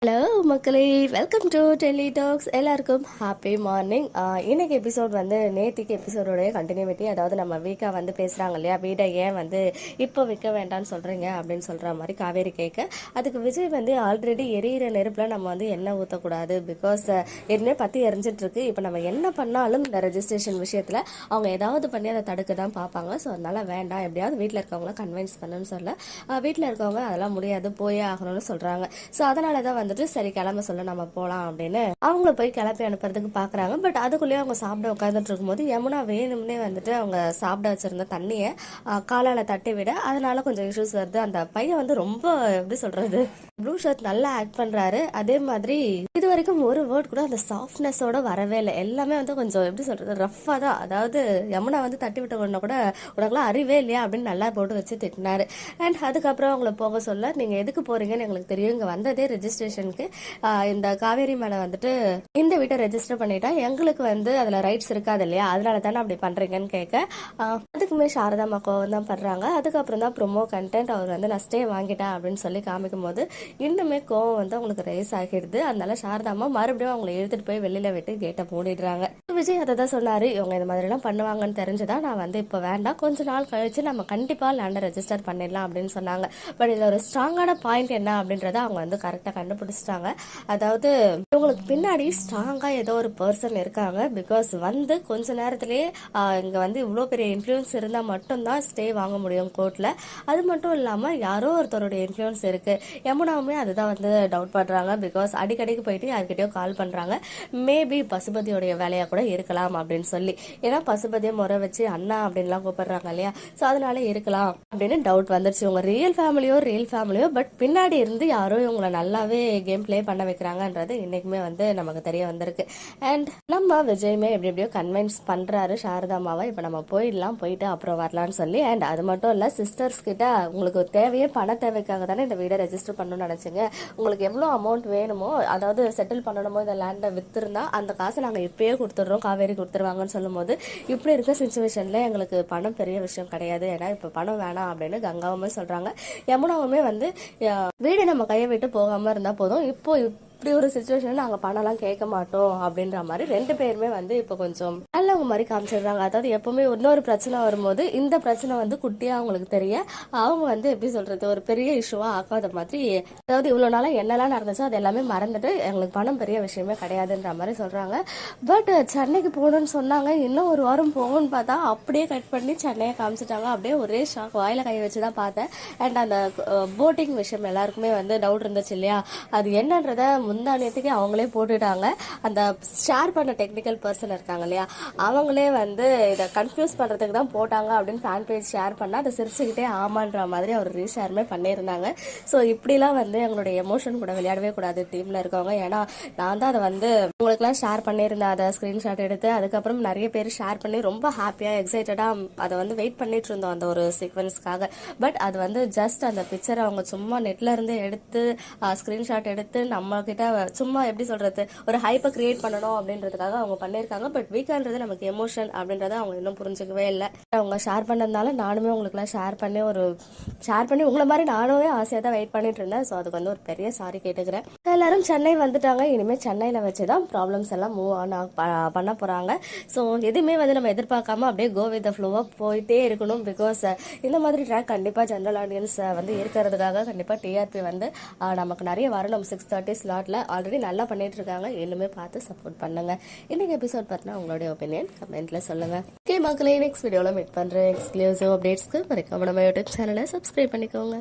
Hello மக்களே, welcome to Delhi tax. எல்லாருக்கும் happy morning. இன்னைக்கு எபிசோட் வந்து நேத்திக்கு எபிசோடோடைய கண்டினியூட்டி. அதாவது நம்ம வீக்கா வந்து பேசுகிறாங்க இல்லையா, வீடை ஏன் வந்து இப்போ விற்க வேண்டாம்னு சொல்கிறீங்க அப்படின்னு சொல்கிற மாதிரி காவேரி கேட்க, அதுக்கு விஜய் வந்து ஆல்ரெடி எரியிற நெருப்பில் நம்ம வந்து எண்ணெய் ஊற்றக்கூடாது, பிகாஸ் ஏற்கனவே பற்றி எரிஞ்சிட்ருக்கு. இப்போ நம்ம என்ன பண்ணாலும் இந்த ரெஜிஸ்ட்ரேஷன் விஷயத்தில் அவங்க ஏதாவது பண்ணி அதை தடுக்க தான் பார்ப்பாங்க. ஸோ அதனால் வேண்டாம், எப்படியாவது வீட்டில் இருக்கவங்கள கன்வின்ஸ் பண்ணுன்னு சொல்ல, வீட்டில் இருக்கவங்க அதெல்லாம் முடியாது, போயே ஆகணும்னு சொல்கிறாங்க. ஸோ அதனால தான் வந்துட்டு சரி கிளம்ப சொல்ல நம்ம போலாம் அப்படின்னு அவங்கள போய் கிளப்பி அனுப்புறதுக்கு பாக்குறாங்க. பட் அதுக்குள்ளேயே அவங்க சாப்பிட உட்காந்துட்டு இருக்கும்போது யமுனா வேணும்னே வந்துட்டு அவங்க சாப்பிட வச்சிருந்த தண்ணியை காலால தட்டி விட, அதனால கொஞ்சம் இஷ்யூஸ் வருது. அந்த பையன் வந்து ரொம்ப எப்படி சொல்றது, ப்ளூ ஷர்ட் நல்லா ஆக்ட் பண்றாரு. அதே மாதிரி இது வரைக்கும் ஒரு வேர்ட் கூட அந்த சாஃப்ட்னஸோட வரவே இல்லை. எல்லாமே வந்து கொஞ்சம் எப்படி சொல்றது, ரஃபா தான். அதாவது யமுனா வந்து தட்டி விட்ட உடனே கூட உனக்குலாம் அறிவே இல்லையா அப்படின்னு நல்லா போட்டு வச்சு திட்டினாரு. அண்ட் அதுக்கப்புறம் அவங்கள போக சொல்ல, நீங்க எதுக்கு போறீங்கன்னு எங்களுக்கு தெரியும், இங்க வந்ததே ரெஜிஸ்ட்ரேஷனுக்கு, இந்த காவேரி மேல வந்துட்டு இந்த வீட்டை ரெஜிஸ்டர் பண்ணிட்டா எங்களுக்கு வந்து அதுல ரைட்ஸ் இருக்காது இல்லையா, அதனால தானே அப்படி பண்றீங்கன்னு கேட்க, அதுக்குமே சாரதாமா கோவம் தான் பண்றாங்க. அதுக்கப்புறம் தான் ப்ரொமோ கண்டென்ட் அவர் வந்து நான் ஸ்டே வாங்கிட்டேன் அப்படின்னு சொல்லி காமிக்கும் போது இன்னுமே கோவம் வந்து அவங்களுக்கு ரைஸ் ஆகிடுது. அதனால சாரதாமா மறுபடியும் அவங்களை எழுதிட்டு போய் வெளியில விட்டு கேட்டை மூடிடுறாங்க. விஜய் அதை தான் சொன்னாரு, இவங்க இந்த மாதிரி எல்லாம் பண்ணுவாங்கன்னு தெரிஞ்சுதான் நான் வந்து இப்போ வேண்டாம், கொஞ்ச நாள் கழிச்சு நம்ம கண்டிப்பா லேண்டை ரெஜிஸ்டர் பண்ணிடலாம் அப்படின்னு சொன்னாங்க. பட் இதுல ஒரு ஸ்ட்ராங்கான பாயிண்ட் என்ன அப்படின்றத அவங்க வந்து கரெக்டா கண்டுபிடிச்சிட்டாங்க. அதாவது இவங்களுக்கு பின்னாடி ஸ்ட்ராங்கா ஏதோ ஒரு பர்சன் இருக்காங்க. பிகாஸ் வந்து கொஞ்ச நேரத்திலேயே இங்க வந்து இவ்வளோ பெரிய இன்ஃப்ளூயன்ஸ் இருந்தா மட்டும்தான் ஸ்டே வாங்க முடியும் கோர்ட்ல. அது மட்டும் இல்லாம யாரோ ஒருத்தருடைய இன்ஃப்ளூயன்ஸ் இருக்கு. யமுனாவுமே அதுதான் வந்து டவுட் பண்றாங்க. பிகாஸ் அடிக்கடிக்கு போயிட்டு யார்கிட்டயோ கால் பண்றாங்க. மேபி பசுபதியோடைய வேலையா கூட இருக்கலாம் அப்படின்னு சொல்லி. ஏன்னா பசுபதியை முறை வச்சு அண்ணா அப்படின்லாம் கூப்பிடுறாங்க இல்லையா, ஸோ அதனால இருக்கலாம் அப்படின்னு டவுட் வந்துருச்சு. இவங்க ரியல் ஃபேமிலியோ பட் பின்னாடி இருந்து யாரோ இவங்களை நல்லாவே கேம் பிளே பண்ண வைக்கிறாங்கன்றது இன்னைக்குமே வந்து நமக்கு தெரிய வந்திருக்கு. அண்ட் நம்ம விஜயுமே எப்படி எப்படியோ கன்வின்ஸ் பண்றாரு சாரதாமாவை, இப்போ நம்ம போயிட்டு அப்புறம் வரலாம்னு சொல்லி. அண்ட் அது மட்டும் இல்ல, சிஸ்டர்ஸ் கிட்ட உங்களுக்கு தேவையே பண தேவைக்காக தானே இந்த வீடை ரெஜிஸ்டர் பண்ணணும்னு நினைச்சீங்க, உங்களுக்கு எவ்வளவு அமௌண்ட் வேணுமோ, அதாவது செட்டில் பண்ணணுமோ இந்த லேண்டை வித்துருந்தா அந்த காசை நாங்க இப்பயே கொடுத்துடுறோம், காவேரி கொடுத்துருவாங்கன்னு சொல்லும் போது, இப்படி இருக்க சிச்சுவேஷன்ல எங்களுக்கு பணம் பெரிய விஷயம் கிடையாது, ஏன்னா இப்ப பணம் வேணாம் அப்படின்னு கங்காவுமே சொல்றாங்க. யமுனாவுமே வந்து வீடு நம்ம கையை விட்டு போகாம இருந்தா போதும், இப்போ இப்படி ஒரு சுச்சுவேஷன் நாங்க பணம்லாம் கேட்க மாட்டோம் அப்படின்ற மாதிரி ரெண்டு பேருமே வந்து இப்போ கொஞ்சம் நல்லவங்க மாதிரி காமிச்சிடுறாங்க. அதாவது எப்பவுமே இன்னொரு பிரச்சனை வரும்போது இந்த பிரச்சனை வந்து குட்டியா அவங்களுக்கு தெரிய, அவங்க வந்து எப்படி சொல்றது, ஒரு பெரிய இஷ்யூவா ஆக்காத மாதிரி, அதாவது இவ்வளவு நாளா என்னெல்லாம் நடந்துச்சோ அது எல்லாமே மறந்துட்டு எங்களுக்கு பணம் பெரிய விஷயமே கிடையாதுன்ற மாதிரி சொல்றாங்க. பட் சென்னைக்கு போகணும்னு சொன்னாங்க, இன்னும் ஒரு வாரம் போகணும்னு பார்த்தா அப்படியே கட் பண்ணி சென்னையை காமிச்சிட்டாங்க. அப்படியே ஒரே ஷாக், வாயில கை வச்சுதான் பார்த்தேன். அண்ட் அந்த போட்டிங் விஷயம் எல்லாருக்குமே வந்து டவுட் இருந்துச்சு இல்லையா, அது என்னன்றத முந்தானியத்துக்கு அவங்களே போட்டுட்டாங்க. அந்த ஷேர் பண்ண டெக்னிக்கல் பர்சன் இருக்காங்க இல்லையா, அவங்களே வந்து இதை கன்ஃபியூஸ் பண்றதுக்கு தான் போட்டாங்க அப்படின்னு ஃபேன் பேஜ் ஷேர் பண்ணா அதை சிரிச்சுக்கிட்டே ஆமான்ற மாதிரி அவர் ரீஷேருமே பண்ணியிருந்தாங்க. ஸோ இப்படிலாம் வந்து எங்களுடைய எமோஷன் கூட விளையாடவே கூடாது டீம்ல இருக்கவங்க. ஏன்னா நான் தான் அதை வந்து உங்களுக்குலாம் ஷேர் பண்ணியிருந்தேன், அதை ஸ்கிரீன்ஷாட் எடுத்து. அதுக்கப்புறம் நிறைய பேர் ஷேர் பண்ணி ரொம்ப ஹாப்பியா எக்ஸைட்டடா அதை வந்து வெயிட் பண்ணிட்டு இருந்தோம் அந்த ஒரு சீக்வன்ஸ்க்காக. பட் அது வந்து ஜஸ்ட் அந்த பிக்சரை அவங்க சும்மா நெட்ல இருந்து எடுத்து ஸ்கிரீன்ஷாட் எடுத்து நம்ம கிட்ட சும்மா எப்படி சொல்றது, ஒரு ஹைப்பை கிரியேட் பண்ணணும் அப்படின்றதுக்காக அவங்க பண்ணிருக்காங்க. பட் வீக்கான்றது நமக்கு எமோஷன் அப்படின்றத அவங்க இன்னும் புரிஞ்சுக்கவே இல்லை. அவங்க ஷேர் பண்ணதுனால நானுமே உங்களுக்குலாம் ஷேர் பண்ணி உங்களை மாதிரி நானுமே ஆசையா தான் வெயிட் பண்ணிட்டு இருந்தேன். ஸோ அதுக்கு வந்து ஒரு பெரிய சாரி கேட்டுக்கிறேன். எல்லாரும் சென்னை வந்துட்டாங்க. இனிமேல் சென்னையில வச்சுதான் ப்ராப்ளம்ஸ் எல்லாம் மூவ் ஆன் பண்ண போறாங்க. ஸோ எதுவுமே வந்து நம்ம எதிர்பார்க்காம அப்படியே கோ வித் த ஃப்ளோவா போயிட்டே இருக்கணும். பிகாஸ் இந்த மாதிரி ட்ராக் கண்டிப்பா ஜெனரல் ஆடியன்ஸ் வந்து இருக்கிறதுக்காக கண்டிப்பா டிஆர்பி வந்து நமக்கு நிறைய வரணும். 6:30 ஸ்லாட்ல ஆல்ரெடி நல்லா பண்ணிட்டு இருக்காங்க. இன்னுமே பார்த்து சப்போர்ட் பண்ணுங்க. இன்னைக்கு எபிசோட் பார்த்தா உங்களுடைய ஒப்பீனியன் கமெண்ட்ல சொல்லுங்க. ஓகே மக்களே, நெக்ஸ்ட் வீடியோல மீட் பண்றேன். எக்ஸ்க்ளூசிவ் அப்டேட்ஸ்க்கு மறக்காம நம்ம யூடியூப் சேனலை சப்ஸ்கிரைப் பண்ணிக்கோங்க.